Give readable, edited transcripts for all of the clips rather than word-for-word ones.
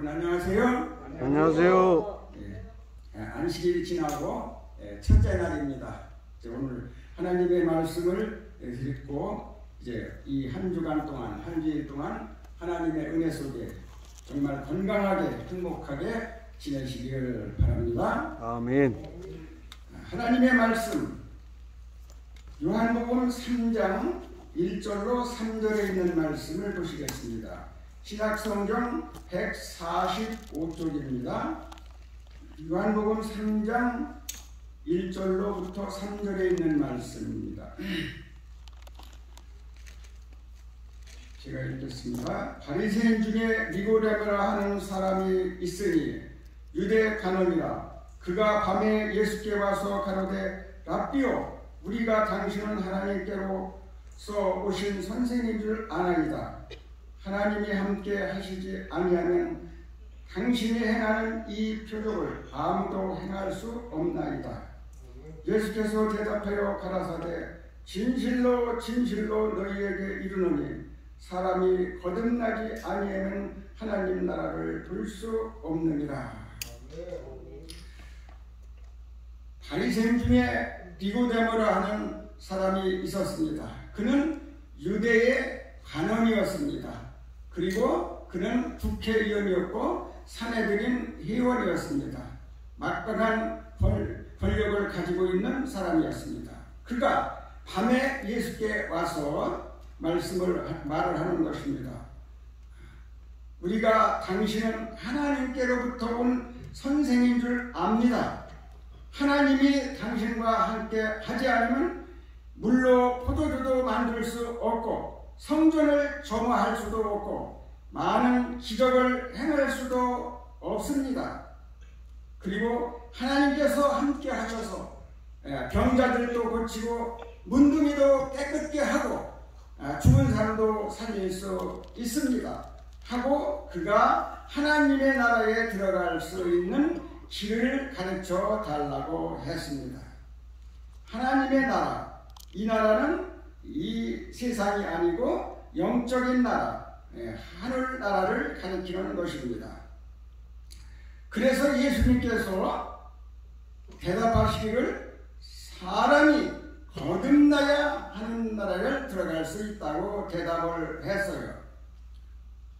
여러분 안녕하세요. 안녕하세요. 안식일이 지나고 첫째 날입니다. 오늘 하나님의 말씀을 듣고 이제 이 한 주간 동안, 한 주일 동안 하나님의 은혜 속에 정말 건강하게 행복하게 지내시기를 바랍니다. 아멘. 하나님의 말씀 요한복음 3장 1절로 3절에 있는 말씀을 보시겠습니다. 신약성경 145쪽입니다. 요한복음 3장 1절로부터 3절에 있는 말씀입니다. 제가 읽겠습니다. 바리새인 중에 니고데모라 하는 사람이 있으니 유대 간원이라. 그가 밤에 예수께 와서 가로되 랍비요, 우리가 당신은 하나님께로서 오신 선생인 줄 아나이다. 하나님이 함께 하시지 아니하면 당신이 행하는 이 표적을 아무도 행할 수 없나이다. 예수께서 대답하여 가라사대 진실로 진실로 너희에게 이르노니 사람이 거듭나지 아니하면 하나님 나라를 볼 수 없느니라. 바리새인 중에 니고데모라 하는 사람이 있었습니다. 그는 유대의 관원이었습니다. 그리고 그는 국회의원이었고 사내들인 회원이었습니다. 막강한 권력을 가지고 있는 사람이었습니다. 그가 밤에 예수께 와서 말을 하는 것입니다. 우리가 당신은 하나님께로부터 온 선생인 줄 압니다. 하나님이 당신과 함께 하지 않으면 물로 포도주도 만들 수 없고 성전을 점화할 수도 없고 많은 기적을 행할 수도 없습니다. 그리고 하나님께서 함께 하셔서 병자들도 고치고 문둥이도 깨끗게 하고 죽은 사람도 살릴 수 있습니다. 하고 그가 하나님의 나라에 들어갈 수 있는 길을 가르쳐 달라고 했습니다. 하나님의 나라, 이 나라는 이 세상이 아니고 영적인 나라, 하늘 나라를 가리키는 것입니다. 그래서 예수님께서 대답하시기를 사람이 거듭나야 하는 나라를 들어갈 수 있다고 대답을 했어요.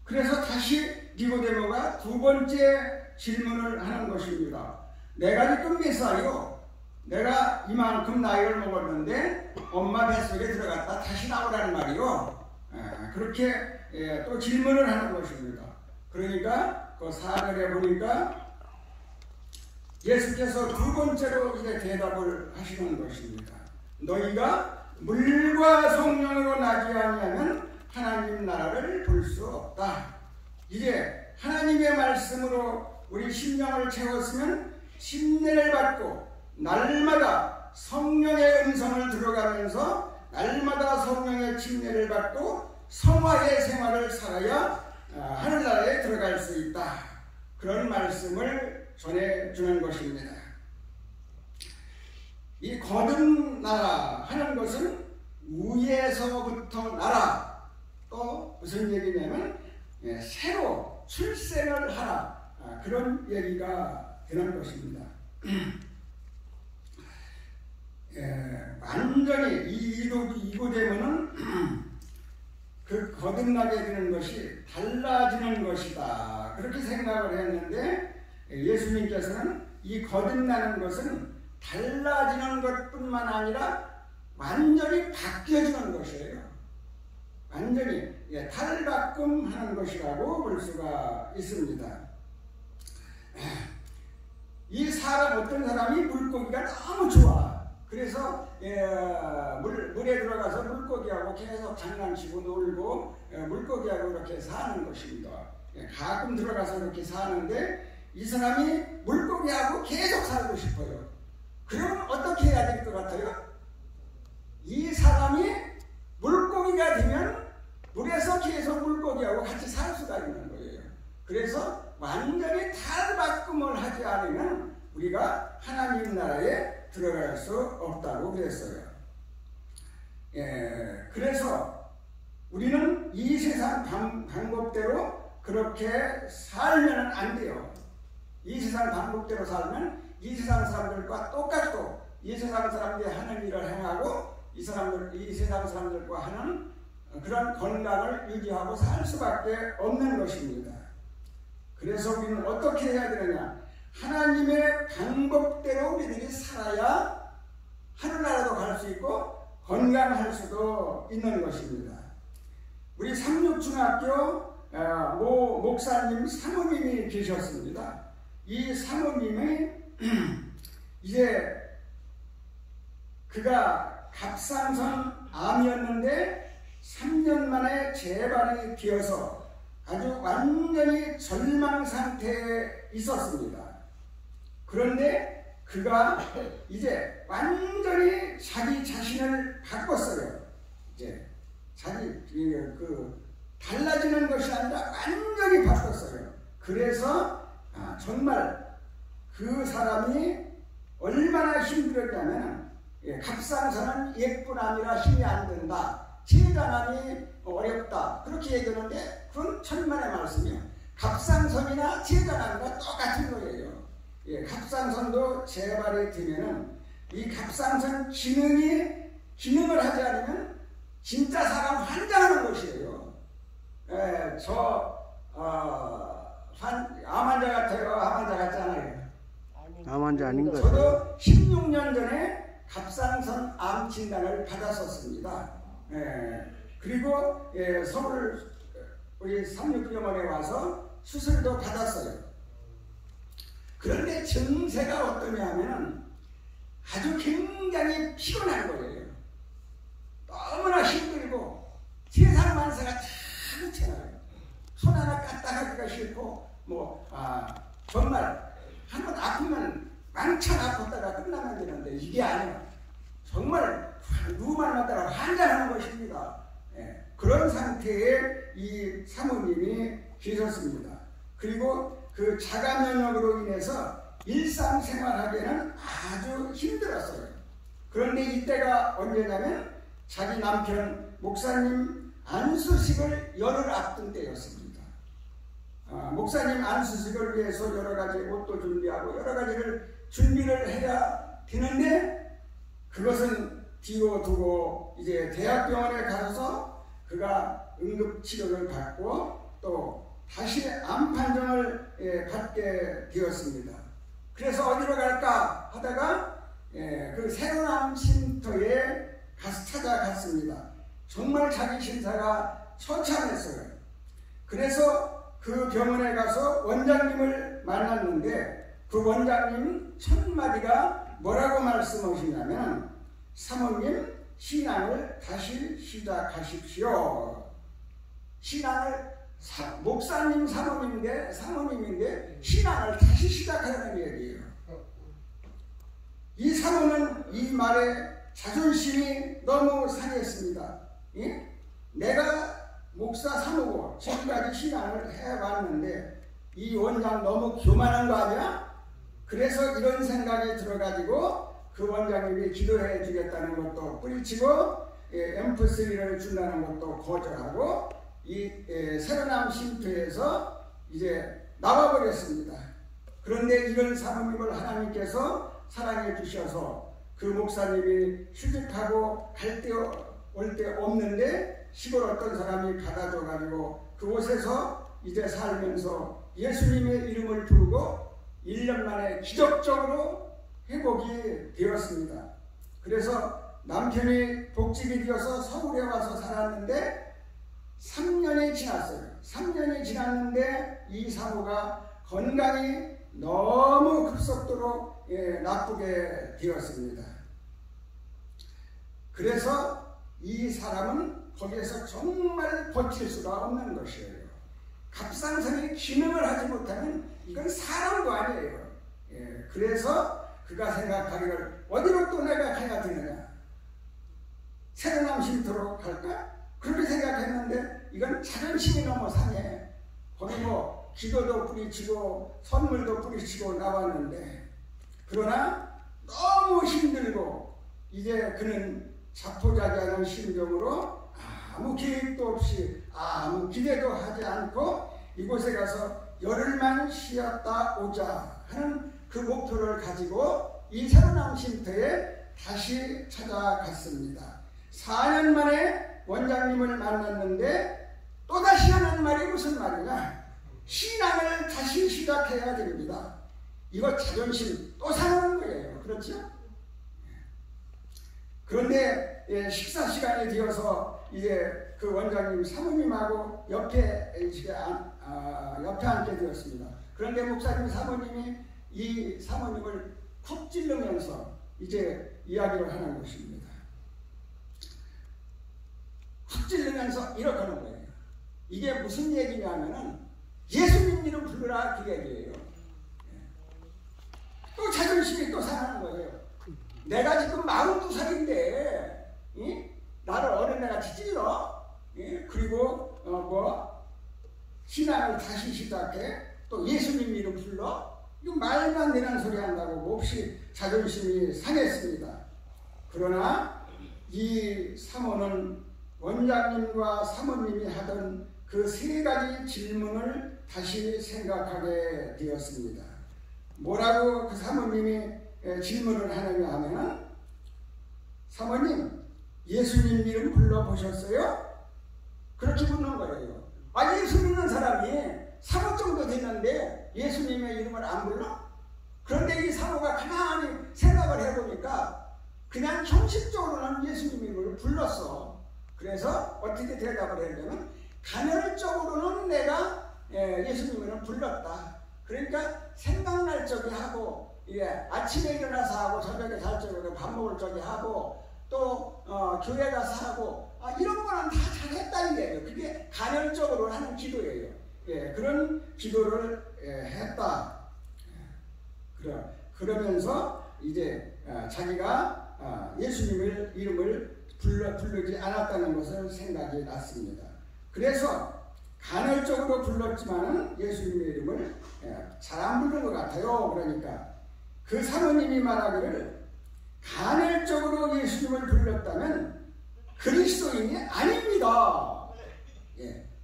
그래서 다시 니고데모가 두 번째 질문을 하는 것입니다. 내가 지금 몇 살이요? 내가 이만큼 나이를 먹었는데 엄마 뱃속에 들어갔다 다시 나오라는 말이요. 그렇게 또 질문을 하는 것입니다. 그러니까 그 4절에 보니까 예수께서 두 번째로 이제 대답을 하시는 것입니다. 너희가 물과 성령으로 나지 아니하면 하나님 나라를 볼 수 없다. 이제 하나님의 말씀으로 우리 심령을 채웠으면 침례를 받고 날마다 성령의 음성을 들어가면서 날마다 성령의 침례를 받고 성화의 생활을 살아야 하늘나라에 들어갈 수 있다. 그런 말씀을 전해주는 것입니다. 이 거듭나라 하는 것은 위에서부터 나라, 또 무슨 얘기냐면 새로 출생을 하라, 그런 얘기가 되는 것입니다. 완전히 이고되면은 그 거듭나게 되는 것이 달라지는 것이다, 그렇게 생각을 했는데 예수님께서는 이 거듭나는 것은 달라지는 것뿐만 아니라 완전히 바뀌어지는 것이에요. 완전히 탈바꿈하는 것이라고 볼 수가 있습니다. 이 어떤 사람이 물고기가 너무 좋아. 그래서 물에 들어가서 물고기하고 계속 장난치고 놀고 물고기하고 이렇게 사는 것입니다. 가끔 들어가서 이렇게 사는데 이 사람이 물고기하고 계속 살고 싶어요. 그럼 어떻게 해야 될 것 같아요? 이 사람이 물고기가 되면 물에서 계속 물고기하고 같이 살 수가 있는 거예요. 그래서 완전히 탈바꿈을 하지 않으면 우리가 하나님 나라에 들어갈 수 없다고 그랬어요. 그래서 우리는 이 세상 방법대로 그렇게 살면 안 돼요. 이 세상 방법대로 살면 이 세상 사람들과 똑같고 이 세상 사람들이 하는 일을 행하고 이 세상 사람들과 하는 그런 건강을 유지하고 살 수밖에 없는 것입니다. 그래서 우리는 어떻게 해야 되느냐? 하나님의 방법대로 우리들이 살아야 하늘나라도 갈 수 있고 건강할 수도 있는 것입니다. 우리 삼육중학교 모 목사님 사모님이 계셨습니다. 이 사모님이 이제 그가 갑상선 암이었는데 3년 만에 재발이 되어서 아주 완전히 절망 상태에 있었습니다. 그런데 그가 이제 완전히 자기 자신을 바꿨어요. 이제 자기 달라지는 것이 아니라 완전히 바꿨어요. 그래서 정말 그 사람이 얼마나 힘들었냐면 갑상선은 예뿐 아니라 힘이 안 된다. 제자남이 어렵다. 그렇게 얘기하는데 그건 천만의 말씀이에요. 갑상선이나 제자남과 똑같은 거예요. 갑상선도 재발이 되면은 이 갑상선 기능을 하지 않으면 진짜 사람 환장하는 것이에요. 암 환자 같아요? 암 환자 같지 않아요? 암 환자 아닌 것 같아요. 저도 16년 전에 갑상선 암 진단을 받았었습니다. 그리고 서울 우리 삼육병원에 와서 수술도 받았어요. 그런데 증세가 어떠냐면 아주 굉장히 피곤한 거예요. 너무나 힘들고 세상 만사가 다 그렇잖아요. 손 하나 까딱하기가 싫고 정말 한번 아프면 왕창 아팠다가 끝나면 되는데 이게 아니에요. 정말 누구만 만나다가 환장하는 것입니다. 그런 상태에 이 사모님이 계셨습니다. 그리고 그 자가 면역으로 인해서 일상생활하기에는 아주 힘들었어요. 그런데 이때가 언제냐면 자기 남편 목사님 안수식을 열흘 앞둔 때였습니다. 목사님 안수식을 위해서 여러 가지 옷도 준비하고 여러 가지를 준비를 해야 되는데 그것은 뒤로 두고 이제 대학병원에 가서 그가 응급치료를 받고 또 다시 암 판정을 받게 되었습니다. 그래서 어디로 갈까 하다가 그 새로암 쉼터에 찾아갔습니다. 정말 자기 신사가 처참했어요. 그래서 그 병원에 가서 원장님을 만났는데 그 원장님 첫 마디가 뭐라고 말씀하시냐면 사모님 신앙을 다시 시작하십시오. 신앙을 목사님 사모님인데 신앙을 다시 시작하라는 얘기예요. 이 사모는 이 말에 자존심이 너무 상했습니다. 내가 목사 사모고 지금까지 신앙을 해왔는데 이 원장 너무 교만한 거 아니야? 그래서 이런 생각이 들어가지고 그 원장님이 기도해 주겠다는 것도 뿌리치고 MP3를 준다는 것도 거절하고 이 새로남 쉼터에서 이제 나와버렸습니다. 그런데 이런 사모님을 하나님께서 사랑해 주셔서 그 목사님이 휴직하고 갈 때 올 때 없는데 시골 어떤 사람이 받아줘가지고 그곳에서 이제 살면서 예수님의 이름을 부르고 1년 만에 기적적으로 회복이 되었습니다. 그래서 남편이 복직이 되어서 서울에 와서 살았는데 3년이 지났어요. 3년이 지났는데 이 사모가 건강이 너무 급속도로 나쁘게 되었습니다. 그래서 이 사람은 거기에서 정말 버틸 수가 없는 것이에요. 갑상선이 기능을 하지 못하면 이건 사람도 아니에요. 그래서 그가 생각하기를 어디로 또 내가 가야 되느냐? 새로남 쉼터로 갈까? 그렇게 생각했는데 이건 자존심이 너무 상해. 거기 기도도 뿌리치고 선물도 뿌리치고 나왔는데 그러나 너무 힘들고 이제 그는 자포자기하는 심정으로 아무 계획도 없이 아무 기대도 하지 않고 이곳에 가서 열흘만 쉬었다 오자 하는 그 목표를 가지고 이 새로운 쉼터에 다시 찾아갔습니다. 4년 만에 원장님을 만났는데 또다시 하는 말이 무슨 말이냐? 신앙을 다시 시작해야 됩니다. 이거 자존심 또 상하는 거예요. 그렇죠? 그런데 식사 시간이 되어서 이제 그 원장님 사모님하고 옆에 앉게 되었습니다. 그런데 목사님 사모님이 이 사모님을 쿡 찌르면서 이제 이야기를 하는 것입니다. 쿡 찌르면서 이렇게 하는 거예요. 이게 무슨 얘기냐면은 예수님 이름 부르라 그 얘기예요. 또 자존심이 또 상하는 거예요. 내가 지금 42살인데 나를 어린애같이 찔러? 그리고 신앙을 다시 시작해? 또 예수님 이름 불러? 이거 말도 안 되는 소리 한다고 몹시 자존심이 상했습니다. 그러나 이 사모는 원장님과 사모님이 하던 그 세 가지 질문을 다시 생각하게 되었습니다. 뭐라고 그 사모님이 질문을 하느냐 하면, 사모님 예수님 이름 불러보셨어요? 그렇게 묻는 거예요. 아, 예수 믿는 사람이 사모 정도 됐는데 예수님의 이름을 안 불러? 그런데 이 사모가 가만히 생각을 해보니까 그냥 형식적으로는 예수님 이름을 불렀어. 그래서 어떻게 대답을 했냐면, 간헐적으로는 내가 예수님 이름을 불렀다. 그러니까 생각날 적이 하고, 아침에 일어나서 하고 저녁에 잘 적에 밥 먹을 적에 하고, 또 교회 가서 하고, 이런 거는 다 잘했다는 거예요. 그게 간헐적으로 하는 기도예요. 그런 기도를 했다. 그러면서 이제 자기가 예수님의 이름을 부르지 않았다는 것을 생각이 났습니다. 그래서 간헐적으로 불렀지만은 예수님의 이름을 잘 안 부른 것 같아요. 그러니까 그 사모님이 말하기를, 간헐적으로 예수님을 불렀다면 그리스도인이 아닙니다.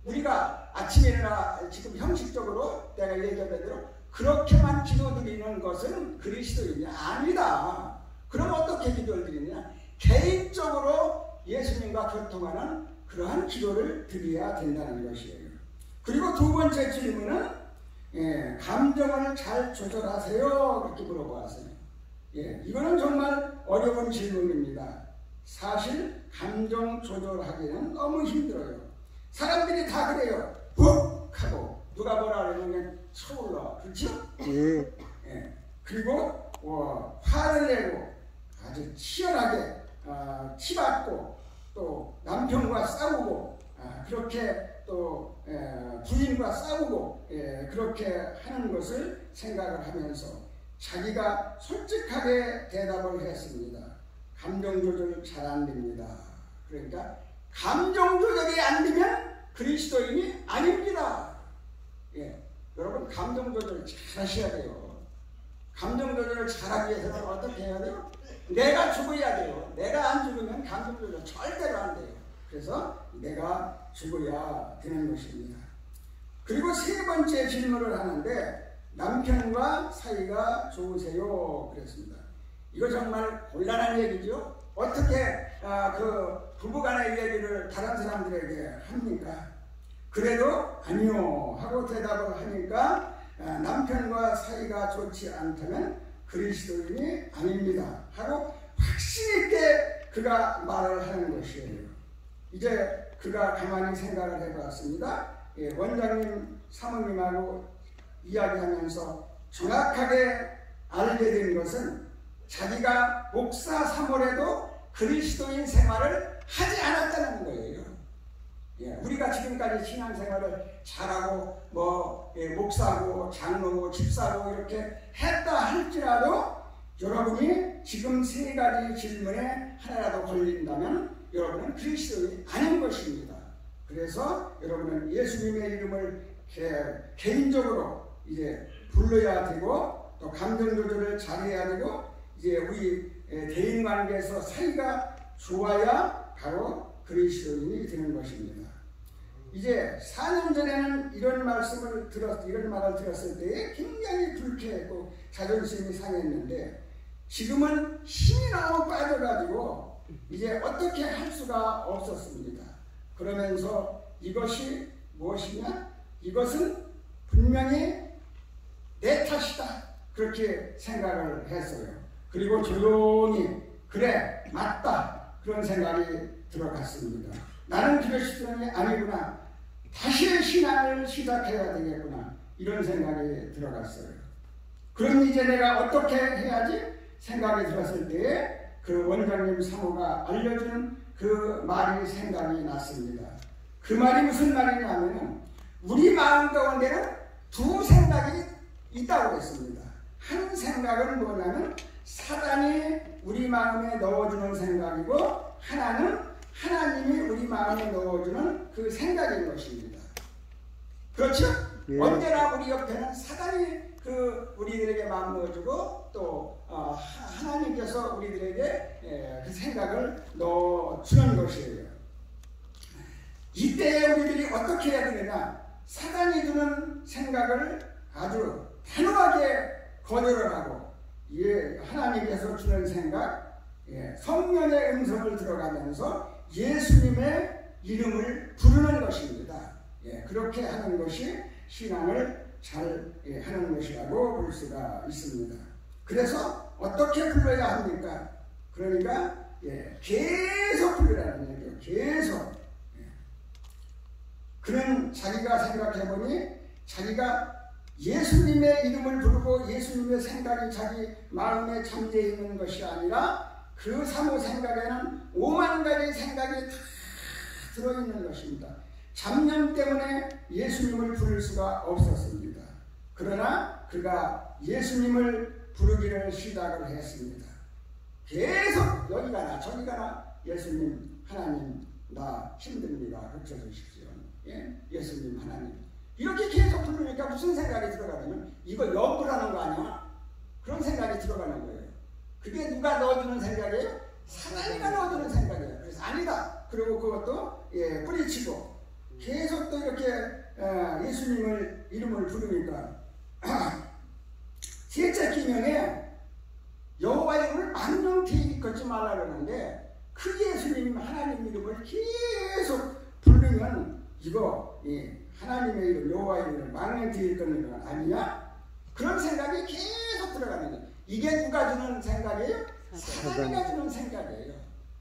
우리가 아침에 일어나 지금 형식적으로 내가 얘기한 대로 그렇게만 기도드리는 것은 그리스도인이 아니다. 그럼 어떻게 기도를 드리느냐? 개인적으로 예수님과 교통하는 그러한 기도를 드려야 된다는 것이에요. 그리고 두 번째 질문은 감정을 잘 조절하세요? 그렇게 물어보았어요. 이거는 정말 어려운 질문입니다. 사실 감정 조절하기는 너무 힘들어요. 사람들이 다 그래요. 훅 하고 누가 뭐라 그러면 서울러. 그렇죠? 그리고 화를 내고 아주 치열하게 치받고 또 남편과 싸우고 그렇게 또 부인과 싸우고 그렇게 하는 것을 생각을 하면서 자기가 솔직하게 대답을 했습니다. 감정 조절 잘 안 됩니다. 그러니까 감정 조절이 안 되면 그리스도인이 아닙니다. 여러분 감정 조절 잘 하셔야 돼요. 감정 조절을 잘하기 위해서는 어떻게 해야 돼요? 내가 죽어야 돼요. 내가 안 죽으면 감정 조절 절대로 안 돼요. 그래서 내가 죽어야 되는 것입니다. 그리고 세 번째 질문을 하는데, 남편과 사이가 좋으세요? 그랬습니다. 이거 정말 곤란한 얘기죠. 어떻게 그 부부간의 얘기를 다른 사람들에게 합니까? 그래도 아니요 하고 대답을 하니까 남편과 사이가 좋지 않다면 그리스도인이 아닙니다 하고 확신 있게 그가 말을 하는 것이에요. 이제 그가 가만히 생각을 해봤습니다. 원장님 사모님하고 이야기하면서 정확하게 알게 된 것은, 자기가 목사 사모래도 그리스도인 생활을 하지 않았다는 거예요. 우리가 지금까지 신앙생활을 잘하고 목사고 장로고 집사고 이렇게 했다 할지라도, 여러분이 지금 세 가지 질문에 하나라도 걸린다면 여러분은 그리스도인이 아닌 것입니다. 그래서 여러분은 예수님의 이름을 개인적으로 이제 불러야 되고, 또 감정 조절을 잘해야 되고, 이제 우리 대인 관계에서 사이가 좋아야 바로 그리스도인이 되는 것입니다. 이제 4년 전에는 이런 말을 들었을 때에 굉장히 불쾌했고 자존심이 상했는데 지금은 힘이 너무 빠져가지고 이제 어떻게 할 수가 없었습니다. 그러면서 이것이 무엇이냐? 이것은 분명히 내 탓이다. 그렇게 생각을 했어요. 그리고 조용히 그래 맞다 그런 생각이 들어갔습니다. 나는 그리스도인이 아니구나. 다시 신앙을 시작해야 되겠구나. 이런 생각이 들어갔어요. 그럼 이제 내가 어떻게 해야지? 생각이 들었을 때에 그 원장님 사모가 알려준 그 말이 생각이 났습니다. 그 말이 무슨 말이냐면 우리 마음 가운데는 두 생각이 있다고 했습니다. 한 생각은 뭐냐면 사단이 우리 마음에 넣어주는 생각이고 하나는 하나님이 우리 마음에 넣어주는 그 생각인 것입니다. 그렇죠? 예. 언제나 우리 옆에는 사단이 우리들에게 마음 넣어주고 또 하나님께서 우리들에게 그 생각을 넣어주는 것이에요. 이때 우리들이 어떻게 해야 되느냐? 사단이 주는 생각을 아주 단호하게 거절을 하고 하나님께서 주는 생각, 성령의 음성을 들어가면서 예수님의 이름을 부르는 것입니다. 그렇게 하는 것이 신앙을 잘 하는 것이라고 볼 수가 있습니다. 그래서 어떻게 불러야 합니까? 그러니까 계속 부르라는 얘기예요. 계속. 그는 자기가 생각해보니 자기가 예수님의 이름을 부르고 예수님의 생각이 자기 마음에 잠재 있는 것이 아니라 그 사모 생각에는 5만 가지 생각이 다 들어있는 것입니다. 잡념 때문에 예수님을 부를 수가 없었습니다. 그러나 그가 예수님을 부르기를 시작을 했습니다. 계속 여기 가나 저기 가나 예수님 하나님 나 힘듭니다. 고쳐주십시오. 예수님 하나님 이렇게 계속 부르니까 무슨 생각이 들어가냐면 이거 역부라는 거 아니야? 그런 생각이 들어가는 거예요. 그게 누가 넣어주는 생각이에요? 사단이가 넣어주는 생각이에요. 그래서 아니다. 그리고 그것도 뿌리치고 계속 또 이렇게 예수님을 이름을 부르니까 셋째 기명에 여호와의 이름을 망령되이 걷지 말라 그러는데 그 예수님 하나님 이름을 계속 부르면 이거 하나님의 이름 여호와의 이름을 망령되이 걷는 건 아니냐? 그런 생각이 계속 들어가는 거예요. 이게 누가 주는 생각이에요? 사단이가 주는 생각이에요.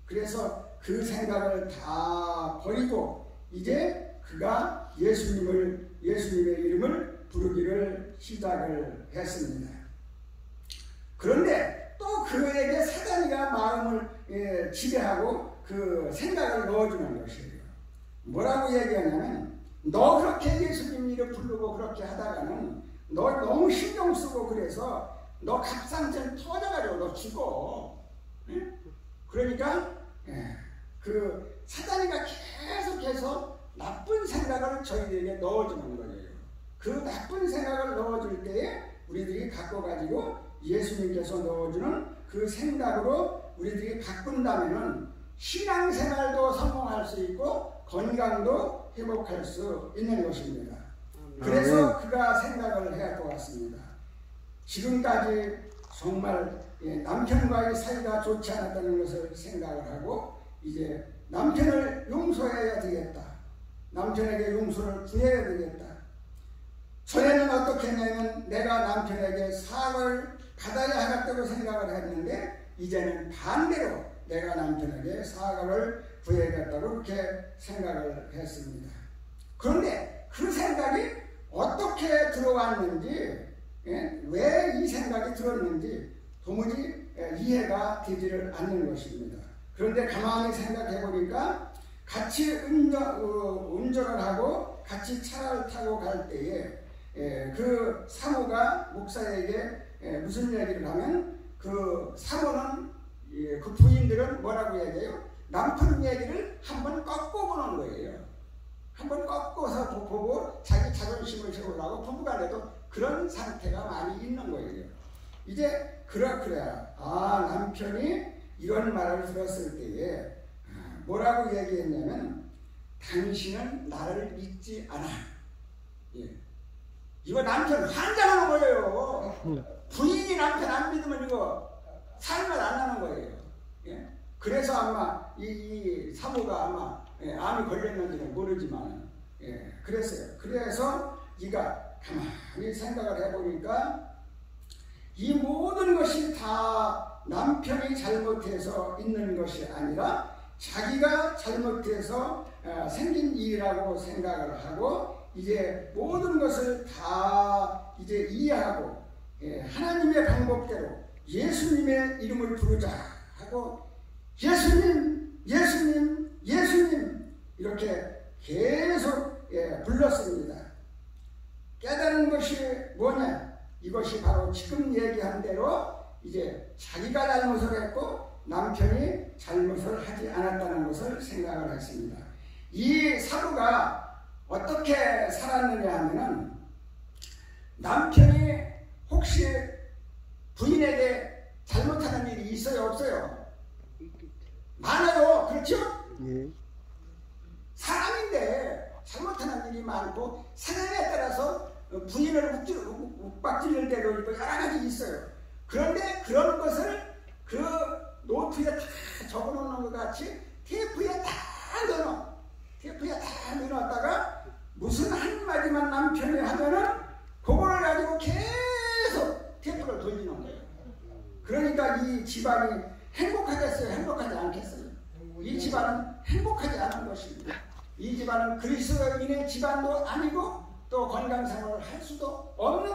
그래서 그 생각을 다 버리고 이제 그가 예수님의 이름을 부르기를 시작을 했습니다. 그런데 또 그에게 사단이가 마음을 지배하고 그 생각을 넣어주는 것이에요. 뭐라고 얘기하냐면 너 그렇게 예수님 이름 부르고 그렇게 하다가는 너 너무 신경 쓰고 그래서 너 갑상선 터져가지고 너 죽어. 그러니까 그 사단이가 계속해서 나쁜 생각을 저희들에게 넣어주는 거예요. 그 나쁜 생각을 넣어줄 때에 우리들이 갖고 가지고 예수님께서 넣어주는 그 생각으로 우리들이 바꾼다면은 신앙생활도 성공할 수 있고 건강도 회복할 수 있는 것입니다. 그래서 그가 생각을 해갖고 왔습니다. 지금까지 정말 남편과의 사이가 좋지 않았다는 것을 생각을 하고 이제 남편을 용서해야 되겠다. 남편에게 용서를 구해야 되겠다. 전에는 어떻게 했냐면 내가 남편에게 사과를 받아야 하겠다고 생각을 했는데 이제는 반대로 내가 남편에게 사과를 구해야겠다고 그렇게 생각을 했습니다. 그런데 그 생각이 어떻게 들어왔는지 왜 이 생각이 들었는지 도무지 이해가 되지를 않는 것입니다. 그런데 가만히 생각해 보니까 같이 운전을 하고 같이 차를 타고 갈 때에 그 사모가 목사에게 무슨 얘기를 하면 그 사모는 그 부인들은 뭐라고 얘기해요? 남편 얘기를 한번 꺾어보는 거예요. 한번 꺾어서 보고 자기 자존심을 세우려고 부부간에도 그런 상태가 많이 있는 거예요. 이제 그래야 남편이 이런 말을 들었을 때에 뭐라고 얘기했냐면 당신은 나를 믿지 않아. 예. 이거 남편 환장하는 거예요. 부인이 남편 안 믿으면 이거 살맛 안 나는 거예요. 예. 그래서 아마 이 사모가 아마 암이 걸렸는지는 모르지만 그랬어요. 그래서 네가 가만히 생각을 해보니까 이 모든 것이 다 남편이 잘못해서 있는 것이 아니라 자기가 잘못해서 생긴 일이라고 생각을 하고 이제 모든 것을 다 이제 이해하고 하나님의 방법대로 예수님의 이름을 부르자 하고 예수님, 예수님, 예수님 이렇게 계속 불렀습니다. 깨달은 것이 뭐냐? 이것이 바로 지금 얘기한 대로 이제 자기가 잘못을 했고 남편이 잘못을 하지 않았다는 것을 생각을 했습니다. 이 사도가 어떻게 살았느냐 하면은 남편이 혹시 부인에게 잘못하는 일이 있어요? 없어요? 많아요. 그렇죠? 예. 사람인데 잘못하는 일이 많고 상황에 따라서 부인을 욱박지를 때도 있고 여러 가지 있어요. 그런데 그런 것을 그 노트에 다 적어놓는 것 같이 테이프에 다 넣어놨다가 무슨 한마디만 남편이 하면은 그걸 가지고 계속 테이프를 돌리는 거예요. 그러니까 이 집안이 행복하겠어요? 행복하지 않겠어요? 이 집안은 행복하지 않은 것입니다. 이 집안은 그리스도인의 집안도 아니고 또 건강생활을 할 수도 없는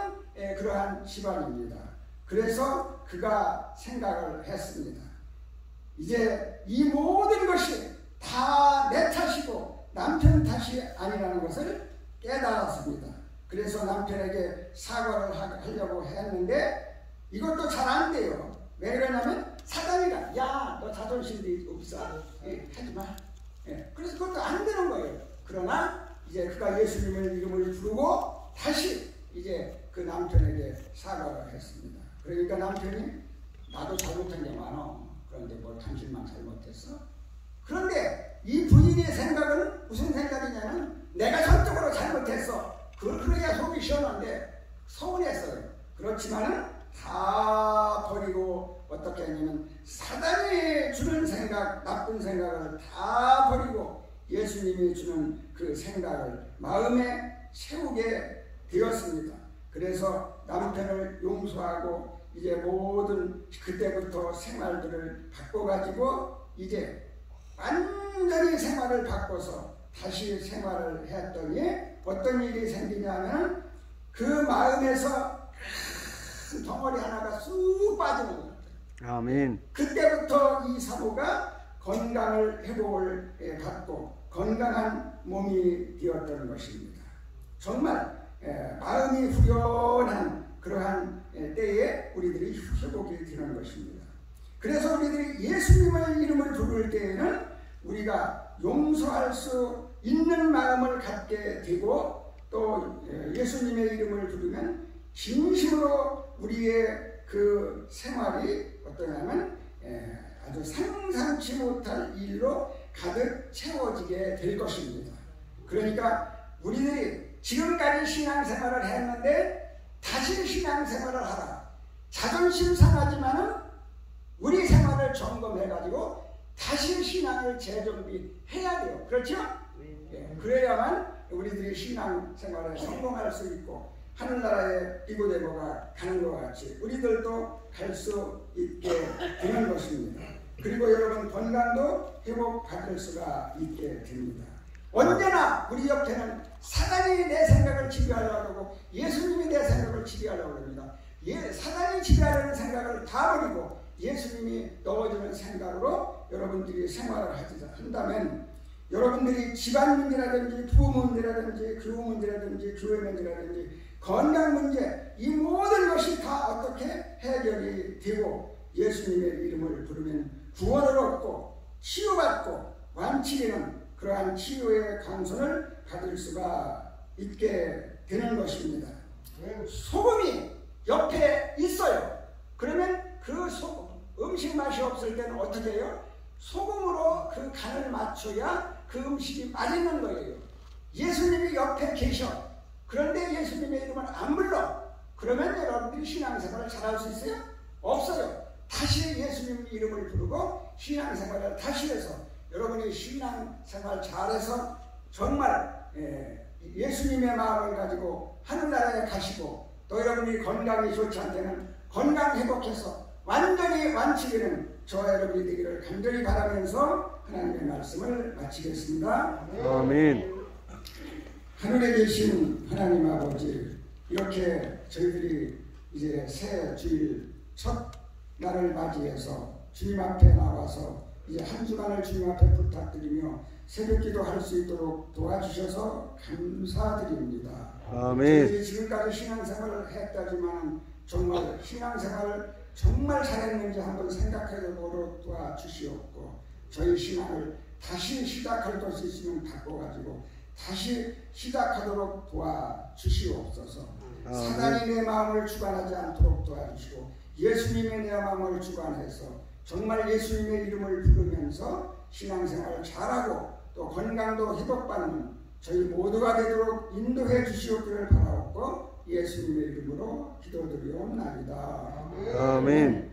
그러한 집안입니다. 그래서 그가 생각을 했습니다. 이제 이 모든 것이 다 내 탓이고 남편 탓이 아니라는 것을 깨달았습니다. 그래서 남편에게 사과를 하려고 했는데 이것도 잘 안 돼요. 왜 그러냐면 사단이가 야, 너 자존심이 없어? 하지마. 그래서 그것도 안 되는 거예요. 그러나 이제 그가 예수님의 이름을 부르고 다시 이제 그 남편에게 사과를 했습니다. 그러니까 남편이 나도 잘못한 게 많아. 그런데 뭐 당신만 잘못했어? 그런데 이 부인의 생각은 무슨 생각이냐면 내가 전적으로 잘못했어. 그래야 속이 시원한데 서운했어요. 그렇지만은 다 버리고 어떻게 하냐면 사단이 주는 생각, 나쁜 생각을 다 버리고 예수님이 주는 그 생각을 마음에 세우게 되었습니다. 그래서 남편을 용서하고 이제 모든 그때부터 생활들을 바꿔가지고 이제 완전히 생활을 바꿔서 다시 생활을 했더니 어떤 일이 생기냐면 그 마음에서 큰 덩어리 하나가 쑥 빠지는 것 같아요. 아멘. 그때부터 이 사모가 건강을 회복을 받고 건강한 몸이 되었던 것입니다. 정말 마음이 후련한 그러한 때에 우리들이 회복이 되는 것입니다. 그래서 우리들이 예수님의 이름을 부를 때에는 우리가 용서할 수 있는 마음을 갖게 되고 또 예수님의 이름을 부르면 진심으로 우리의 그 생활이 어떠냐면 아주 상상치 못할 일로 가득 채워지게 될 것입니다. 그러니까 우리들이 지금까지 신앙생활을 했는데 다시 신앙생활을 하라. 자존심 상하지만은 우리 생활을 점검해가지고 다시 신앙을 재정비해야 돼요. 그렇죠? 그래야만 우리들이 신앙생활에 성공할 수 있고 하늘나라에 이고대고가 가는 것 같이 우리들도 갈 수 있게 되는 것입니다. 그리고 여러분 건강도 회복받을 수가 있게 됩니다. 언제나 우리 옆에는 사단이 내 생각을 지배하려고 하고 예수님이 내 생각을 지배하려고 합니다. 사단이 지배하려는 생각을 다 버리고 예수님이 넣어주는 생각으로 여러분들이 생활을 한다면 여러분들이 집안 문제라든지 부부 문제라든지 교우 문제라든지 교회 문제라든지 건강 문제 이 모든 것이 다 어떻게 해결이 되고 예수님의 이름을 부르면 구원을 얻고 치유받고 완치되는 그러한 치유의 강선을 받을 수가 있게 되는 것입니다. 소금이 옆에 있어요. 그러면 그 소금, 음식 맛이 없을 때는 어떻게 해요? 소금으로 그 간을 맞춰야 그 음식이 맛있는 거예요. 예수님이 옆에 계셔. 그런데 예수님의 이름을 안 불러. 그러면 여러분들이 신앙생활을 잘할 수 있어요? 없어요. 다시 예수님 이름을 부르고 신앙생활을 다시 해서 여러분이 신앙생활 잘해서 정말 예수님의 마음을 가지고 하늘나라에 가시고 또 여러분이 건강이 좋지 않다면 건강 회복해서 완전히 완치되는 저와 여러분이 되기를 간절히 바라면서 하나님의 말씀을 마치겠습니다. 아멘. 하늘에 계신 하나님 아버지, 이렇게 저희들이 이제 새 주일 첫 날을 맞이해서 주님 앞에 나와서 이제 한 주간을 주님 앞에 부탁드리며 새벽기도 할 수 있도록 도와주셔서 감사드립니다. 아멘. 저희 지금까지 신앙생활을 했다지만 정말 신앙생활을 정말 잘했는지 한번 생각해보도록 도와주시옵고 저희 신앙을 다시 시작할 것이 있으면 바꿔가지고 다시 시작하도록 도와주시옵소서. 사단이 내 마음을 주관하지 않도록 도와주시고 예수님의 내 마음을 주관해서 정말 예수님의 이름을 부르면서 신앙생활을 잘하고 또 건강도 회복받는 저희 모두가 되도록 인도해 주시옵기를 바라옵고 예수님의 이름으로 기도드리옵나이다. 아멘.